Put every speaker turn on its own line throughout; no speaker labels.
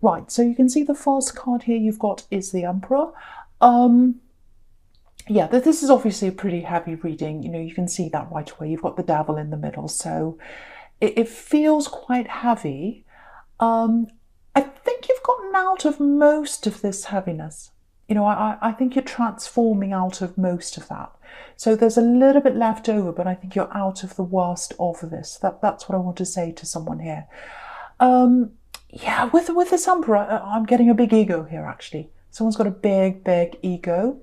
Right, so you can see the first card here you've got is the Emperor. Yeah, this is obviously a pretty heavy reading. You can see that right away. You've got the Devil in the middle, so it feels quite heavy. I think you've gotten out of most of this heaviness. I think you're transforming out of most of that. So there's a little bit left over, but I think you're out of the worst of this. That's what I want to say to someone here. Yeah, with this Emperor, I'm getting a big ego here, actually. Someone's got a big, big ego.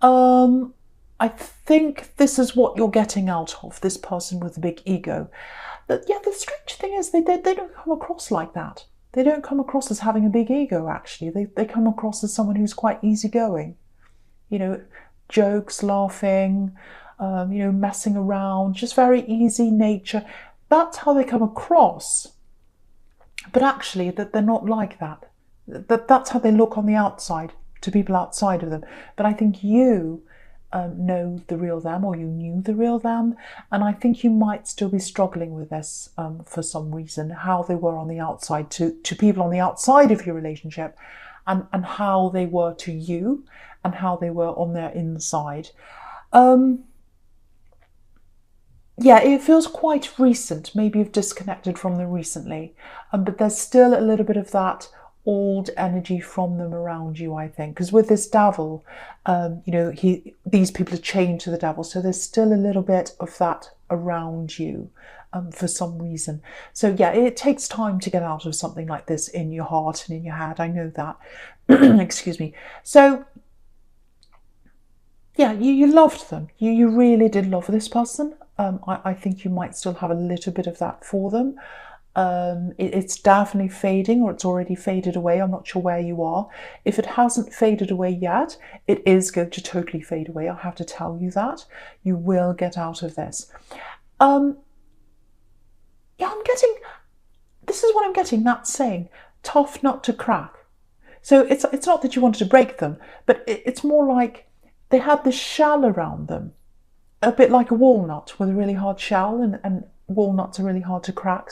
I think this is what you're getting out of this person with a big ego. But yeah, the strange thing is they don't come across like that. They don't come across as having a big ego, actually. They come across as someone who's quite easygoing. Jokes, laughing, messing around, just very easy nature. That's how they come across. But actually, that they're not like that. That's how they look on the outside to people outside of them. But I think you know the real them, or you knew the real them, and I think you might still be struggling with this for some reason, how they were on the outside to people on the outside of your relationship, and how they were to you, and how they were on their inside. Yeah, it feels quite recent. Maybe you've disconnected from them recently, but there's still a little bit of that old energy from them around you, I think. Because with this Devil, these people are chained to the Devil, so there's still a little bit of that around you for some reason. So yeah, it takes time to get out of something like this in your heart and in your head. I know that. Excuse me. So yeah, you loved them. You really did love this person. I think you might still have a little bit of that for them. It's definitely fading, or it's already faded away. I'm not sure where you are. If it hasn't faded away yet, it is going to totally fade away. I have to tell you that. You will get out of this. Yeah, this is what I'm getting, that saying, tough nut to crack. So it's not that you wanted to break them, but it's more like they had this shell around them, a bit like a walnut with a really hard shell, and walnuts are really hard to crack.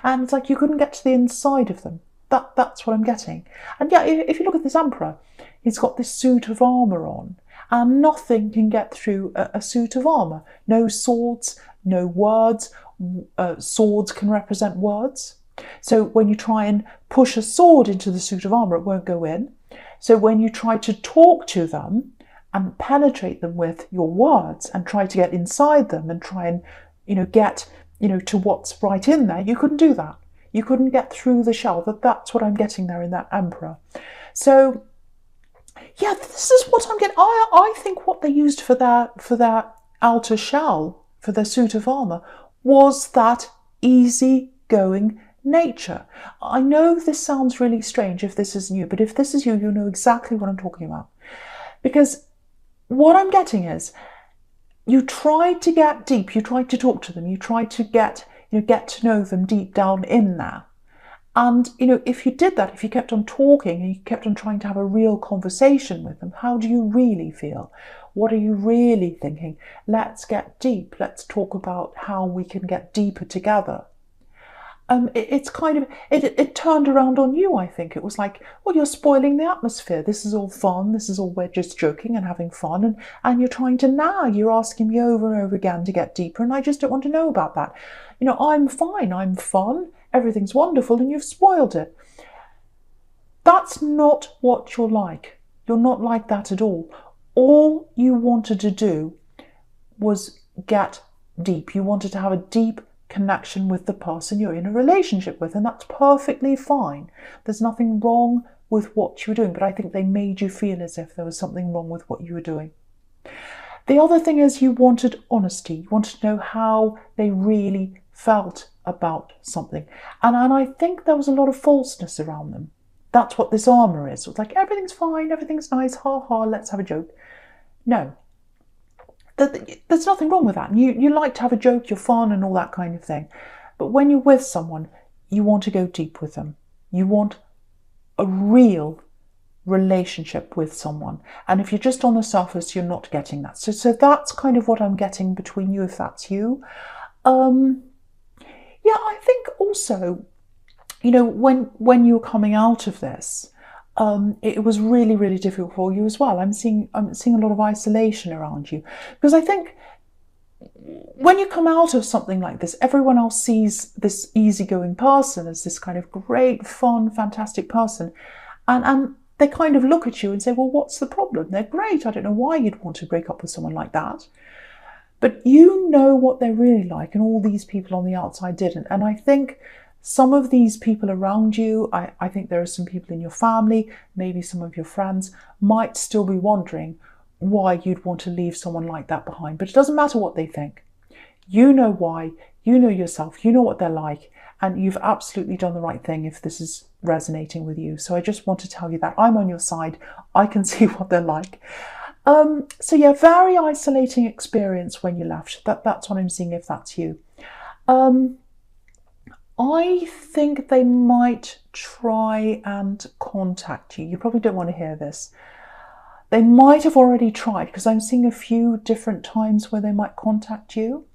And it's like you couldn't get to the inside of them. That's what I'm getting. And yeah, if you look at this Emperor, he's got this suit of armour on, and nothing can get through a suit of armour. No swords, no words. Swords can represent words. So when you try and push a sword into the suit of armour, it won't go in. So when you try to talk to them and penetrate them with your words and try to get inside them and try and get to what's right in there, you couldn't do that. You couldn't get through the shell. That's what I'm getting there in that Emperor. So yeah, this is what I'm getting. I think what they used for their outer shell, for their suit of armour, was that easy-going nature. I know this sounds really strange if this is you, but if this is you, you know exactly what I'm talking about. Because what I'm getting is, you tried to get deep, you tried to talk to them, you tried to get to know them deep down in there. And, if you did that, if you kept on talking and you kept on trying to have a real conversation with them, how do you really feel? What are you really thinking? Let's get deep. Let's talk about how we can get deeper together. It's kind of, it turned around on you, I think. It was like, well, you're spoiling the atmosphere. This is all fun. This is all, we're just joking and having fun. And you're trying to nag. You're asking me over and over again to get deeper. And I just don't want to know about that. I'm fine. I'm fun. Everything's wonderful. And you've spoiled it. That's not what you're like. You're not like that at all. All you wanted to do was get deep. You wanted to have a deep connection with the person you're in a relationship with, and that's perfectly fine. There's nothing wrong with what you were doing, but I think they made you feel as if there was something wrong with what you were doing. The other thing is, you wanted honesty. You wanted to know how they really felt about something, and I think there was a lot of falseness around them. That's what this armour is. It's like, everything's fine, everything's nice, ha ha, let's have a joke. No. There's nothing wrong with that. You like to have a joke, you're fun and all that kind of thing. But when you're with someone, you want to go deep with them. You want a real relationship with someone. And if you're just on the surface, you're not getting that. So that's kind of what I'm getting between you, if that's you. Yeah, I think also you know, when you were coming out of this, it was really, really difficult for you as well. I'm seeing a lot of isolation around you, because I think when you come out of something like this, everyone else sees this easygoing person as this kind of great, fun, fantastic person, and they kind of look at you and say, well, what's the problem? They're great. I don't know why you'd want to break up with someone like that. But you know what they're really like, and all these people on the outside didn't. And I think some of these people around you, I think there are some people in your family, maybe some of your friends, might still be wondering why you'd want to leave someone like that behind. But it doesn't matter what they think. You know why, you know yourself, you know what they're like, and you've absolutely done the right thing if this is resonating with you. So I just want to tell you that I'm on your side. I can see what they're like. So yeah, very isolating experience when you left. That's what I'm seeing, if that's you. I think they might try and contact you. You probably don't want to hear this. They might have already tried, because I'm seeing a few different times where they might contact you.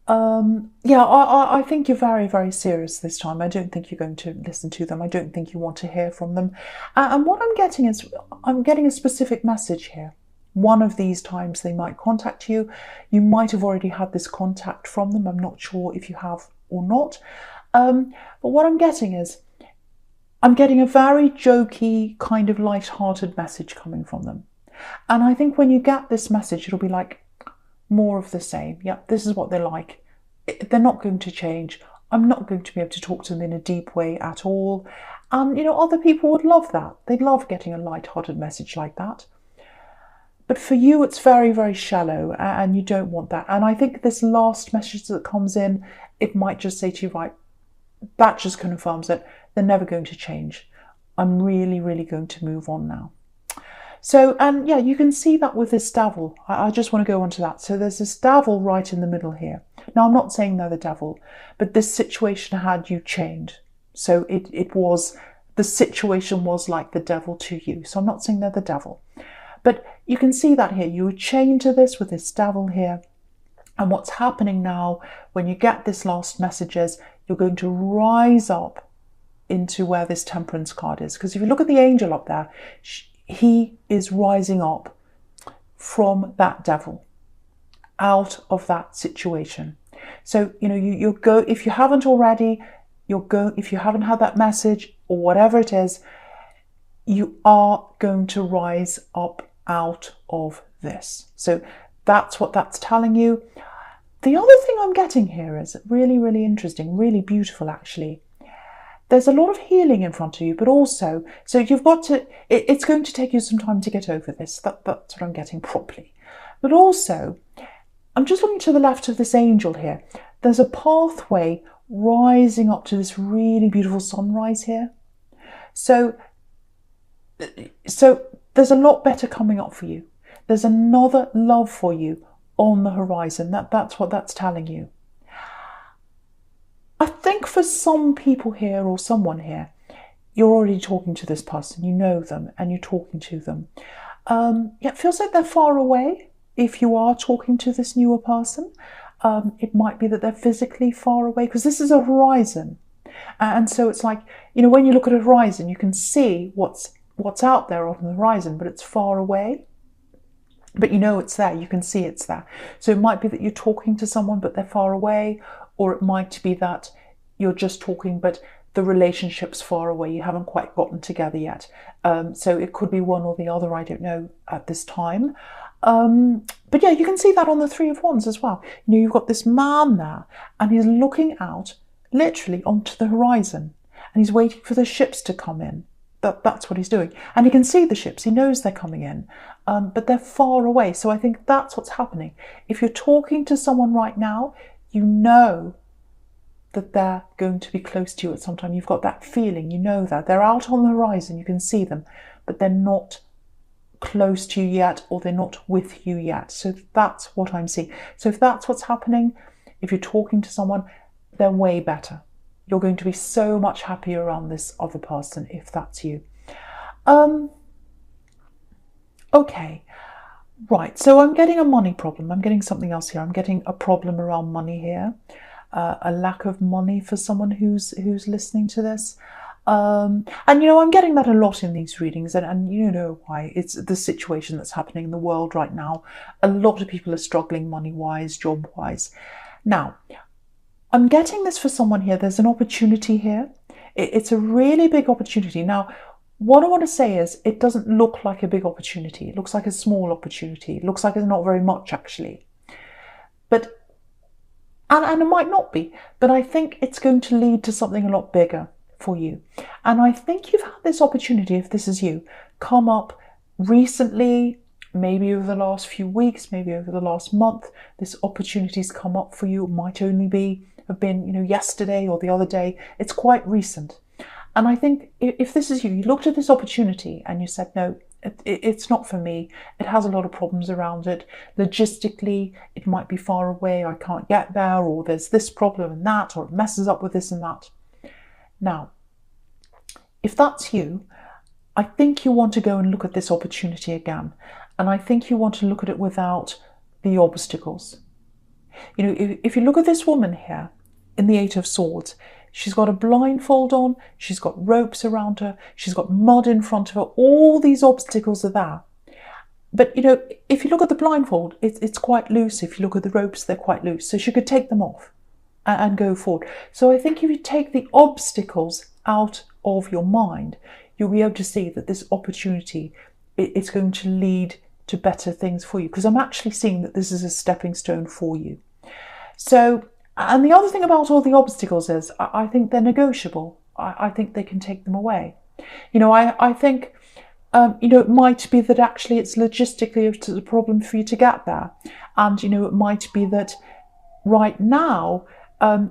Yeah, I think you're very, very serious this time. I don't think you're going to listen to them. I don't think you want to hear from them. And what I'm getting is, I'm getting a specific message here. One of these times they might contact you. You might have already had this contact from them. I'm not sure if you have or not. But what I'm getting is, I'm getting a very jokey, kind of light-hearted message coming from them. And I think when you get this message, it'll be like more of the same. Yeah, this is what they're like. They're not going to change. I'm not going to be able to talk to them in a deep way at all. And, you know, other people would love that. They'd love getting a light-hearted message like that. But for you, it's very, very shallow, and you don't want that. And I think this last message that comes in, it might just say to you, right, that just confirms that they're never going to change. I'm really, really going to move on now. So, and yeah, you can see that with this devil. I just want to go on to that. So there's this devil right in the middle here. Now, I'm not saying they're the devil, but this situation had you chained. So the situation was like the devil to you. So I'm not saying they're the devil. But you can see that here. You were chained to this with this devil here. And what's happening now, when you get this last message, is you're going to rise up into where this Temperance card is. Because if you look at the angel up there, he is rising up from that devil, out of that situation. So, you know, you'll go, if you haven't already, if you haven't had that message or whatever it is, you are going to rise up out of this. So that's what that's telling you. The other thing I'm getting here is really, really interesting, really beautiful actually. There's a lot of healing in front of you, but also, so you've got to, it's going to take you some time to get over this. That's what I'm getting properly. But also, I'm just looking to the left of this angel here. There's a pathway rising up to this really beautiful sunrise here. So there's a lot better coming up for you. There's another love for you on the horizon. That's what that's telling you. I think for some people here, or someone here, you're already talking to this person, you know them, and you're talking to them. Yeah, it feels like they're far away if you are talking to this newer person. It might be that they're physically far away, because this is a horizon. And so it's like, you know, when you look at a horizon, you can see what's out there on the horizon, but it's far away. But you know it's there, you can see it's there. So it might be that you're talking to someone, but they're far away, or it might be that you're just talking, but the relationship's far away. You haven't quite gotten together yet. So it could be one or the other, I don't know at this time. But yeah, you can see that on the Three of Wands as well. You know, you've got this man there, and he's looking out literally onto the horizon, and he's waiting for the ships to come in. That's what he's doing. And he can see the ships, he knows they're coming in, but they're far away. So I think that's what's happening. If you're talking to someone right now, you know that they're going to be close to you at some time. You've got that feeling, you know that. They're out on the horizon, you can see them, but they're not close to you yet, or they're not with you yet. So that's what I'm seeing. So if that's what's happening, if you're talking to someone, they're way better. You're going to be so much happier around this other person if that's you. Okay, right, so I'm getting a money problem. I'm getting something else here. I'm getting a problem around money here. a lack of money for someone who's listening to this. And I'm getting that a lot in these readings, and you know why. It's the situation that's happening in the world right now. A lot of people are struggling money-wise, job-wise. Now, I'm getting this for someone here. There's an opportunity here. It's a really big opportunity. Now, what I want to say is it doesn't look like a big opportunity. It looks like a small opportunity. It looks like it's not very much, actually. But, and it might not be, but I think it's going to lead to something a lot bigger for you. And I think you've had this opportunity, if this is you, come up recently, maybe over the last few weeks, maybe over the last month. This opportunity's come up for you. It might only have been yesterday or the other day. It's quite recent. And I think if this is you, you looked at this opportunity and you said, no, it's not for me. It has a lot of problems around it. Logistically, it might be far away. I can't get there, or there's this problem and that, or it messes up with this and that. Now, if that's you, I think you want to go and look at this opportunity again. And I think you want to look at it without the obstacles. If you look at this woman here in the Eight of Swords, she's got a blindfold on, she's got ropes around her, she's got mud in front of her, all these obstacles are there. But, if you look at the blindfold, it's quite loose. If you look at the ropes, they're quite loose. So she could take them off and go forward. So I think if you take the obstacles out of your mind, you'll be able to see that this opportunity, it's going to lead to better things for you. Because I'm actually seeing that this is a stepping stone for you. So, and the other thing about all the obstacles is I think they're negotiable. I think they can take them away. I think, it might be that actually it's logistically a problem for you to get there. And, it might be that right now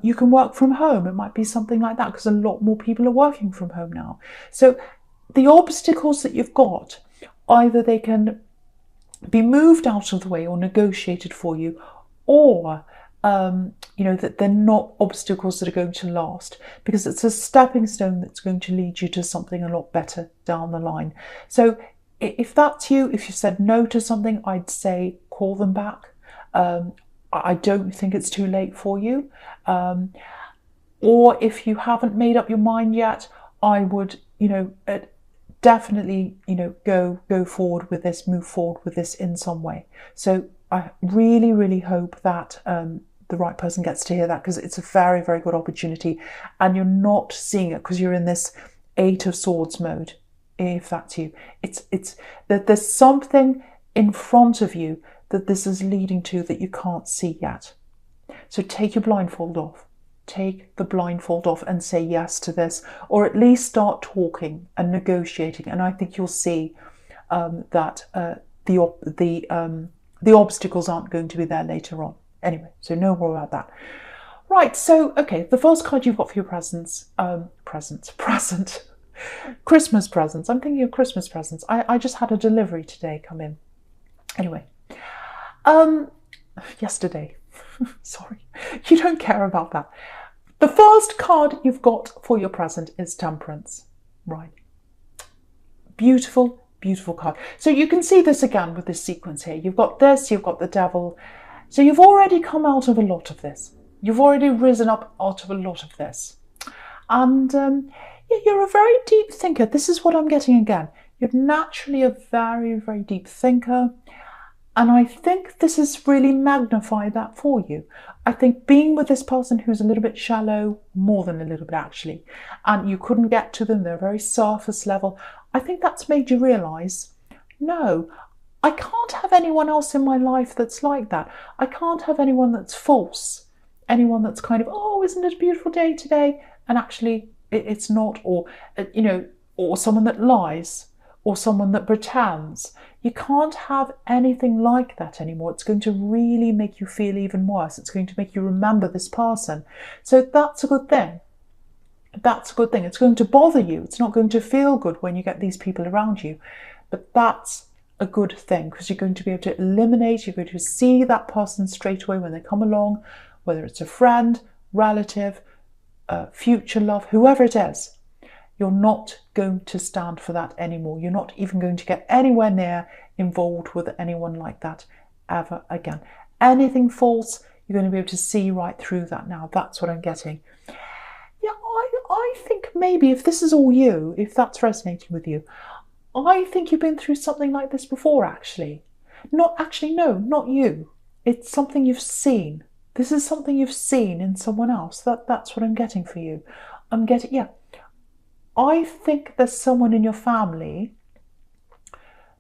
you can work from home. It might be something like that because a lot more people are working from home now. So the obstacles that you've got, either they can be moved out of the way or negotiated for you, or that they're not obstacles that are going to last, because it's a stepping stone that's going to lead you to something a lot better down the line. So if that's you, if you said no to something, I'd say call them back. I don't think it's too late for you. Or if you haven't made up your mind yet, I would, definitely, go forward with this, move forward with this in some way. So I really, really hope that the right person gets to hear that, because it's a very, very good opportunity, and you're not seeing it because you're in this Eight of Swords mode. If that's you, it's that there's something in front of you that this is leading to that you can't see yet. So take your blindfold off. Take the blindfold off and say yes to this, or at least start talking and negotiating. And I think you'll see that the obstacles aren't going to be there later on. Anyway, so no more about that. Right, so, okay, the first card you've got for your presents, Christmas presents. I'm thinking of Christmas presents. I just had a delivery today come in. Anyway, yesterday. Sorry, you don't care about that. The first card you've got for your present is Temperance. Right. Beautiful, beautiful card. So you can see this again with this sequence here. You've got this, you've got the Devil. So you've already come out of a lot of this. You've already risen up out of a lot of this. And you're a very deep thinker. This is what I'm getting again. You're naturally a very, very deep thinker. And I think this has really magnified that for you. I think being with this person who's a little bit shallow, more than a little bit actually, and you couldn't get to them, they're very surface level, I think that's made you realise, no, I can't have anyone else in my life that's like that. I can't have anyone that's false. Anyone that's kind of, oh, isn't it a beautiful day today? And actually it's not, or, or someone that lies, or someone that pretends. You can't have anything like that anymore. It's going to really make you feel even worse. It's going to make you remember this person. So that's a good thing. That's a good thing. It's going to bother you. It's not going to feel good when you get these people around you. But that's a good thing, because you're going to be able to eliminate, you're going to see that person straight away when they come along, whether it's a friend, relative, future love, whoever it is. You're not going to stand for that anymore. You're not even going to get anywhere near involved with anyone like that ever again. Anything false, You're going to be able to see right through that now. That's what I'm getting. Yeah, I think maybe if this is all you, if that's resonating with you, I think you've been through something like this before, actually. No, not you. It's something you've seen. This is something you've seen in someone else. That's what I'm getting for you. Yeah. I think there's someone in your family.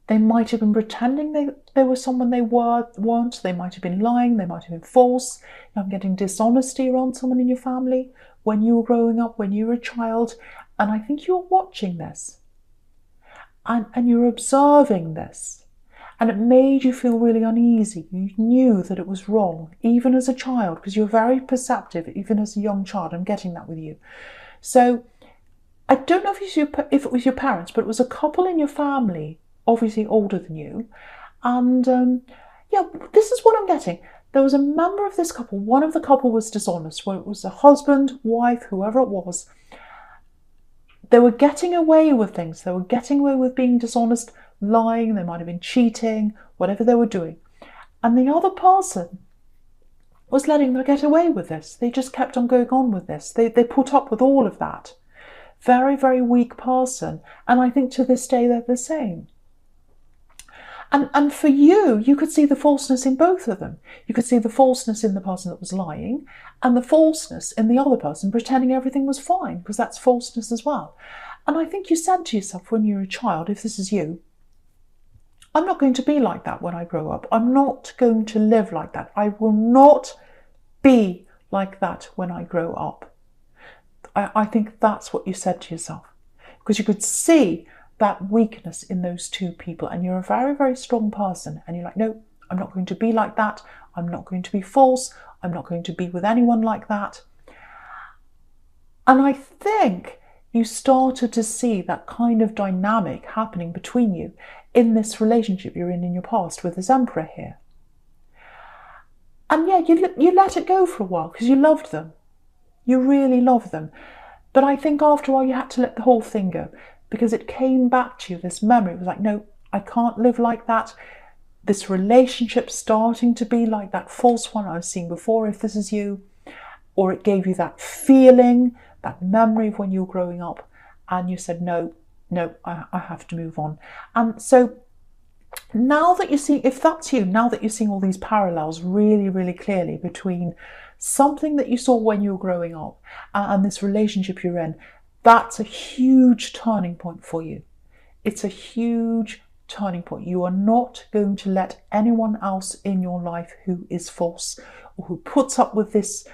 They might have been pretending they were someone they weren't. They might have been lying. They might have been false. I'm getting dishonesty around someone in your family when you were growing up, when you were a child. And I think you're watching this. And you're observing this. And it made you feel really uneasy. You knew that it was wrong, even as a child, because you're very perceptive, even as a young child. I'm getting that with you. So I don't know if it was your parents, but it was a couple in your family, obviously older than you. And yeah, this is what I'm getting. There was a member of this couple. One of the couple was dishonest. Well, it was a husband, wife, whoever it was. They were getting away with things. They were getting away with being dishonest, lying. They might have been cheating, whatever they were doing. And the other person was letting them get away with this. They just kept on going on with this. They put up with all of that. Very, very weak person. And I think to this day they're the same. And for you could see the falseness in both of them. You could see the falseness in the person that was lying and the falseness in the other person pretending everything was fine, because that's falseness as well. And I think you said to yourself when you were a child, if this is you, I'm not going to be like that when I grow up. I'm not going to live like that. I will not be like that when I grow up. I think that's what you said to yourself, because you could see that weakness in those two people, and you're a very, very strong person, and you're like, no, I'm not going to be like that. I'm not going to be false. I'm not going to be with anyone like that. And I think you started to see that kind of dynamic happening between you in this relationship you're in your past with this emperor here. And yeah, you let it go for a while because you loved them. You really loved them. But I think after a while you had to let the whole thing go, because it came back to you, this memory. It was like, no, I can't live like that. This relationship starting to be like that false one I was seeing before, if this is you. Or it gave you that feeling, that memory of when you were growing up, and you said, no, I have to move on. And so now that you see, if that's you, now that you're seeing all these parallels really, really clearly between something that you saw when you were growing up and this relationship you're in, that's a huge turning point for you. It's a huge turning point. You are not going to let anyone else in your life who is false or who puts up with this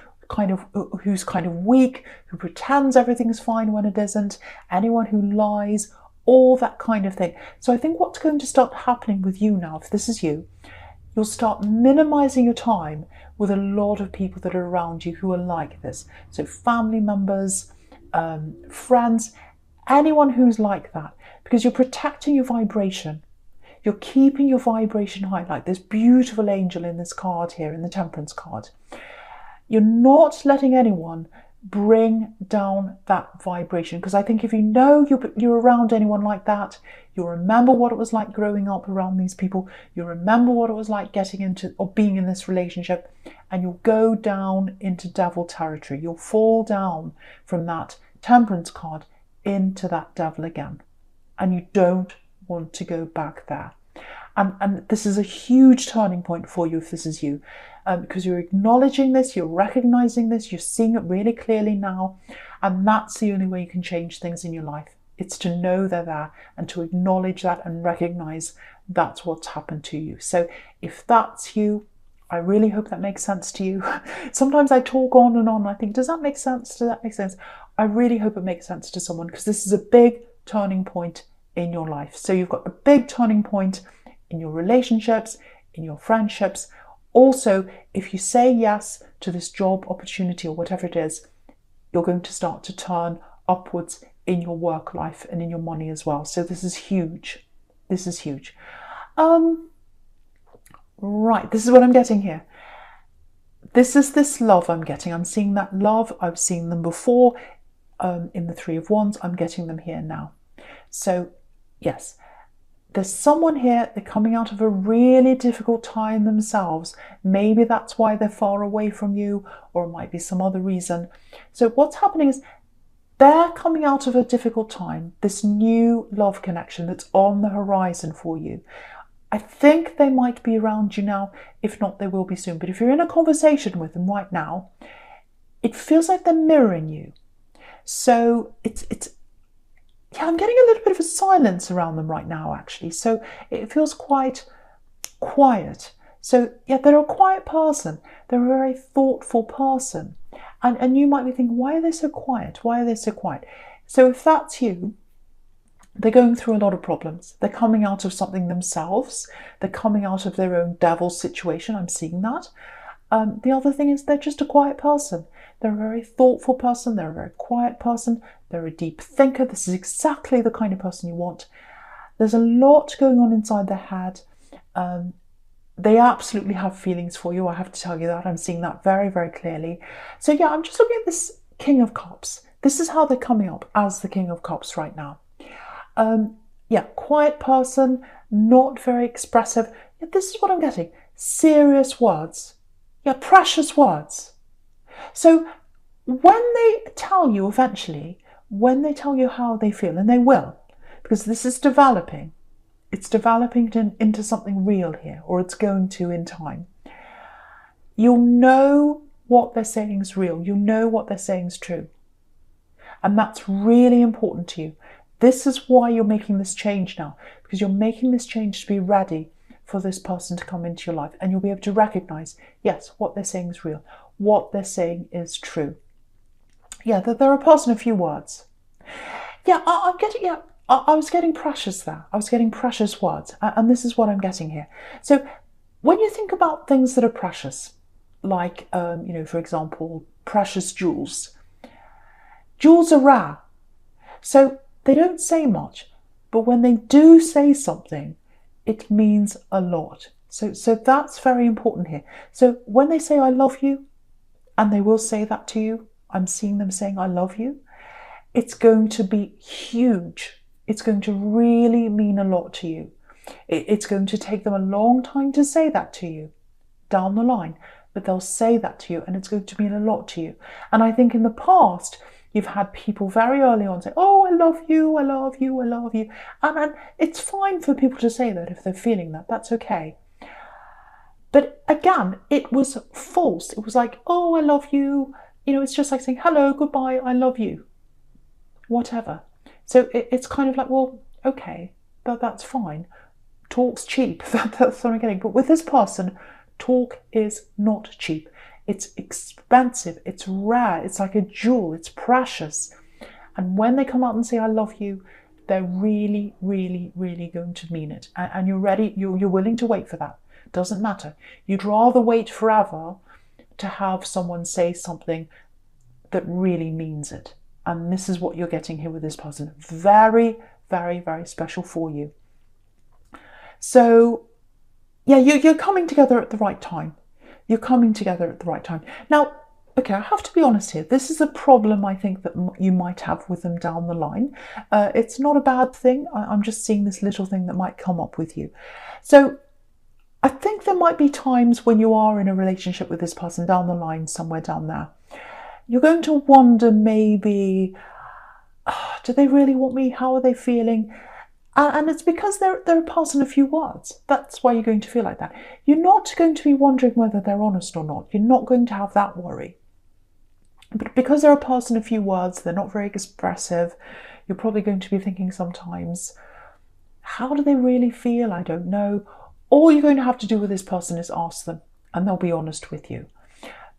who's kind of weak, who pretends everything's fine when it isn't, anyone who lies, all that kind of thing. So I think what's going to start happening with you now, if this is you, you'll start minimizing your time with a lot of people that are around you who are like this. So family members, friends, anyone who's like that, because you're protecting your vibration. You're keeping your vibration high, like this beautiful angel in this card here, in the Temperance card. You're not letting anyone bring down that vibration, because I think if you know you're around anyone like that, you'll remember what it was like growing up around these people. You'll remember what it was like getting into or being in this relationship, and you'll go down into devil territory. You'll fall down from that Temperance card into that devil again, and you don't want to go back there. And this is a huge turning point for you if this is you, because you're acknowledging this, you're recognizing this, you're seeing it really clearly now, and that's the only way you can change things in your life. It's to know they're there and to acknowledge that and recognize that's what's happened to you. So if that's you, I really hope that makes sense to you. Sometimes I talk on and on. I think, does that make sense? Does that make sense? I really hope it makes sense to someone, because this is a big turning point in your life. So you've got a big turning point in your relationships, in your friendships. Also, if you say yes to this job opportunity or whatever it is, you're going to start to turn upwards in your work life and in your money as well. So this is huge. This is huge. Right, this is what I'm getting here. This is this love I'm getting. I'm seeing that love. I've seen them before in the Three of Wands. I'm getting them here now. So yes, There's someone here, they're coming out of a really difficult time themselves. Maybe that's why they're far away from you, or it might be some other reason. So what's happening is they're coming out of a difficult time, this new love connection that's on the horizon for you. I think they might be around you now. If not, they will be soon. But if you're in a conversation with them right now, it feels like they're mirroring you. So yeah, I'm getting a little bit of a silence around them right now, actually. So it feels quite quiet. So yeah, they're a quiet person. They're a very thoughtful person. And you might be thinking, why are they so quiet? Why are they so quiet? So if that's you, they're going through a lot of problems. They're coming out of something themselves. They're coming out of their own devil situation. I'm seeing that. The other thing is they're just a quiet person. They're a very thoughtful person. They're a very quiet person. They're a deep thinker. This is exactly the kind of person you want. There's a lot going on inside their head. They absolutely have feelings for you. I have to tell you that. I'm seeing that very, very clearly. So yeah, I'm just looking at this King of Cups. This is how they're coming up as the King of Cups right now. Yeah, quiet person, not very expressive. Yeah, this is what I'm getting. Serious words. Yeah, precious words. So when they tell you eventually, when they tell you how they feel, and they will, because this is developing, it's developing into something real here, or it's going to in time. You'll know what they're saying is real. You'll know what they're saying is true. And that's really important to you. This is why you're making this change now, because you're making this change to be ready for this person to come into your life. And you'll be able to recognize, yes, what they're saying is real. What they're saying is true. Yeah, they're a person of few words. Yeah, I'm getting, yeah. I was getting precious there. I was getting precious words. And this is what I'm getting here. So when you think about things that are precious, like, for example, precious jewels. Jewels are rare. So they don't say much. But when they do say something, it means a lot. So that's very important here. So when they say, I love you, and they will say that to you, I'm seeing them saying, I love you, it's going to be huge. It's going to really mean a lot to you. It's going to take them a long time to say that to you down the line, but they'll say that to you and it's going to mean a lot to you. And I think in the past, you've had people very early on say, oh, I love you, I love you, I love you. And it's fine for people to say that if they're feeling that, that's okay. But again, it was false. It was like, oh, I love you. It's just like saying, hello, goodbye, I love you. Whatever. So it's kind of like, well, okay, that's fine. Talk's cheap. That's what I'm getting. But with this person, talk is not cheap. It's expensive. It's rare. It's like a jewel. It's precious. And when they come out and say, I love you, they're really, really, really going to mean it. And you're ready. You're willing to wait for that. Doesn't matter. You'd rather wait forever to have someone say something that really means it. And this is what you're getting here with this person. Very, very, very special for you. So, yeah, you're coming together at the right time. You're coming together at the right time. Now, okay, I have to be honest here. This is a problem I think that you might have with them down the line. It's not a bad thing. I'm just seeing this little thing that might come up with you. So I think there might be times when you are in a relationship with this person down the line, somewhere down there. You're going to wonder maybe, do they really want me? How are they feeling? And it's because they're a person of few words. That's why you're going to feel like that. You're not going to be wondering whether they're honest or not. You're not going to have that worry. But because they're a person of few words, they're not very expressive, you're probably going to be thinking sometimes, how do they really feel? I don't know. All you're going to have to do with this person is ask them, and they'll be honest with you.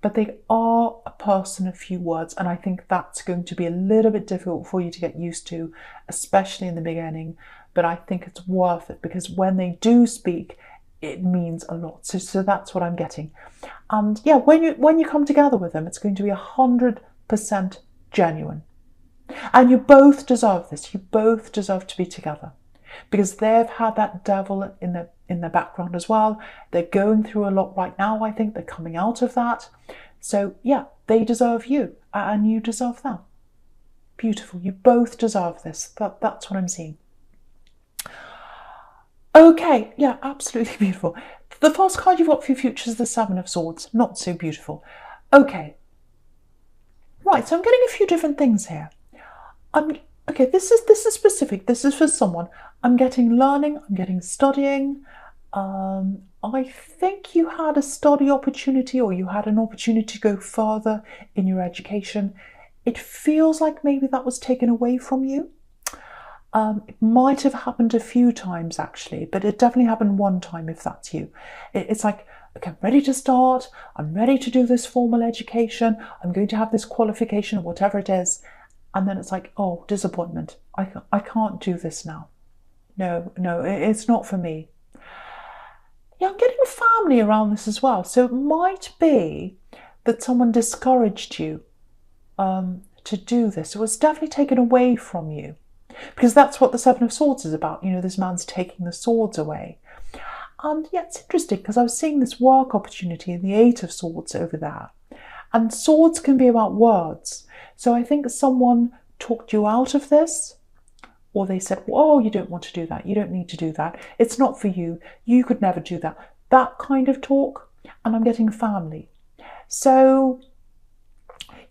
But they are a person of few words, and I think that's going to be a little bit difficult for you to get used to, especially in the beginning. But I think it's worth it, because when they do speak, it means a lot. So that's what I'm getting. And yeah, when you come together with them, it's going to be 100% genuine. And you both deserve this. You both deserve to be together, because they've had that devil in their background as well. They're going through a lot right now. I think they're coming out of that. So yeah, they deserve you and you deserve them. Beautiful. You both deserve this. That's what I'm seeing. Okay, yeah, absolutely beautiful. The first card you've got for your future is the Seven of Swords. Not so beautiful. Okay, right, so I'm getting a few different things here. Okay, this is specific. This is for someone. I'm getting learning, I'm getting studying. I think you had a study opportunity or you had an opportunity to go further in your education. It feels like maybe that was taken away from you. It might have happened a few times actually, but it definitely happened one time if that's you. It's like, okay, I'm ready to start. I'm ready to do this formal education. I'm going to have this qualification or whatever it is. And then it's like, oh, disappointment. I can't do this now. No, it's not for me. Yeah, I'm getting family around this as well. So it might be that someone discouraged you to do this. It was definitely taken away from you. Because that's what the Seven of Swords is about. You know, this man's taking the swords away. And yeah, it's interesting because I was seeing this work opportunity in the Eight of Swords over there. And swords can be about words. So I think someone talked you out of this, or they said, oh, you don't want to do that. You don't need to do that. It's not for you. You could never do that. That kind of talk. And I'm getting family. So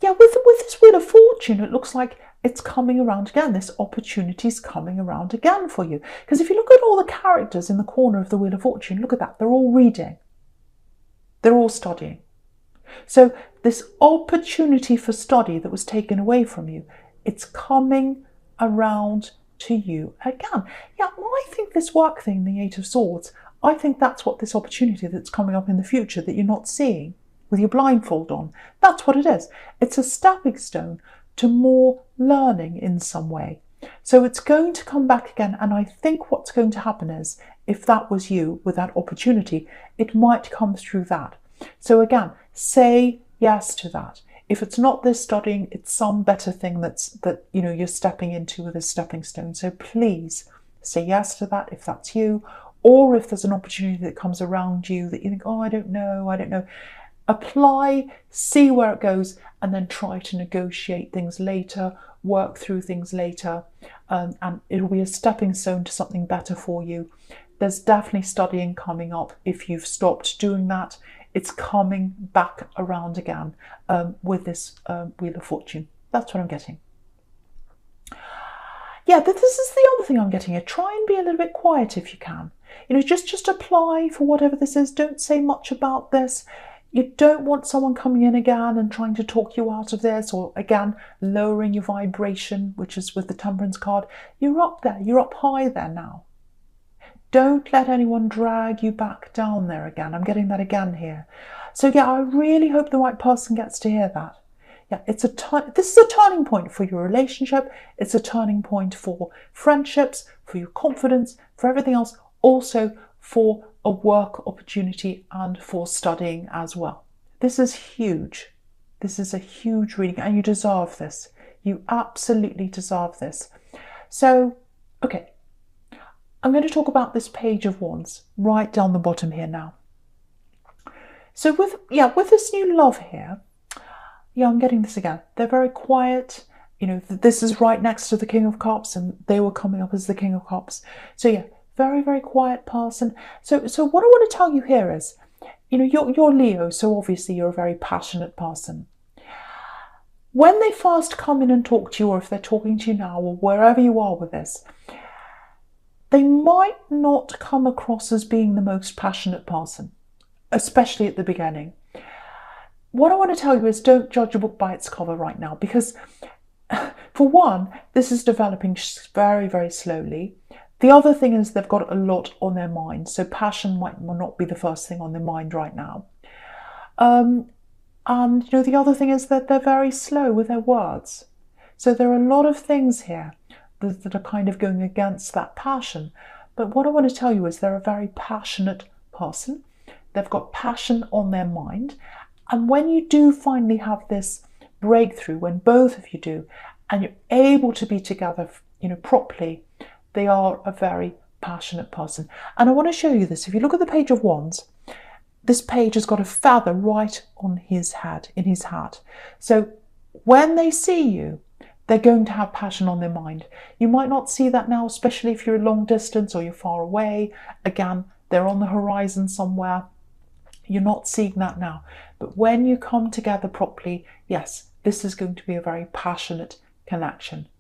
yeah, with this Wheel of Fortune, it looks like it's coming around again. This opportunity is coming around again for you. Because if you look at all the characters in the corner of the Wheel of Fortune, look at that. They're all reading. They're all studying. So this opportunity for study that was taken away from you, it's coming around to you again. Yeah, well, I think this work thing, the Eight of Swords, I think that's what this opportunity that's coming up in the future that you're not seeing with your blindfold on, that's what it is. It's a stepping stone to more learning in some way. So it's going to come back again, and I think what's going to happen is, if that was you with that opportunity, it might come through that. So again, say yes to that. If it's not this studying, it's some better thing that you know you're stepping into with a stepping stone. So please say yes to that if that's you, or if there's an opportunity that comes around you that you think, oh, I don't know. Apply, see where it goes, and then try to negotiate things later, work through things later, and it'll be a stepping stone to something better for you. There's definitely studying coming up. If you've stopped doing that, it's coming back around again with this Wheel of Fortune. That's what I'm getting. Yeah, this is the other thing I'm getting here. Try and be a little bit quiet if you can. You know, just apply for whatever this is. Don't say much about this. You don't want someone coming in again and trying to talk you out of this, or again, lowering your vibration, which is with the Temperance card. You're up there. You're up high there now. Don't let anyone drag you back down there again. I'm getting that again here. So yeah, I really hope the right person gets to hear that. Yeah, this is a turning point for your relationship. It's a turning point for friendships, for your confidence, for everything else. Also for a work opportunity and for studying as well. This is huge. This is a huge reading, and you deserve this. You absolutely deserve this. So, okay, I'm going to talk about this Page of Wands right down the bottom here now. So with this new love here, yeah, I'm getting this again. They're very quiet. You know, this is right next to the King of Cups, and they were coming up as the King of Cups. So yeah, very, very quiet person. So what I want to tell you here is, you know, you're Leo, so obviously you're a very passionate person. When they first come in and talk to you, or if they're talking to you now, or wherever you are with this, they might not come across as being the most passionate person, especially at the beginning. What I want to tell you is, don't judge a book by its cover right now, because for one, this is developing very, very slowly. The other thing is they've got a lot on their mind, so passion might not be the first thing on their mind right now. And you know, the other thing is that they're very slow with their words. So there are a lot of things here that are kind of going against that passion. But what I want to tell you is they're a very passionate person. They've got passion on their mind. And when you do finally have this breakthrough, when both of you do, and you're able to be together, you know, properly, they are a very passionate person. And I want to show you this. If you look at the Page of Wands, this page has got a feather right on his head, in his hat. So when they see you, they're going to have passion on their mind. You might not see that now, especially if you're long distance or you're far away. Again, they're on the horizon somewhere. You're not seeing that now. But when you come together properly, yes, this is going to be a very passionate connection.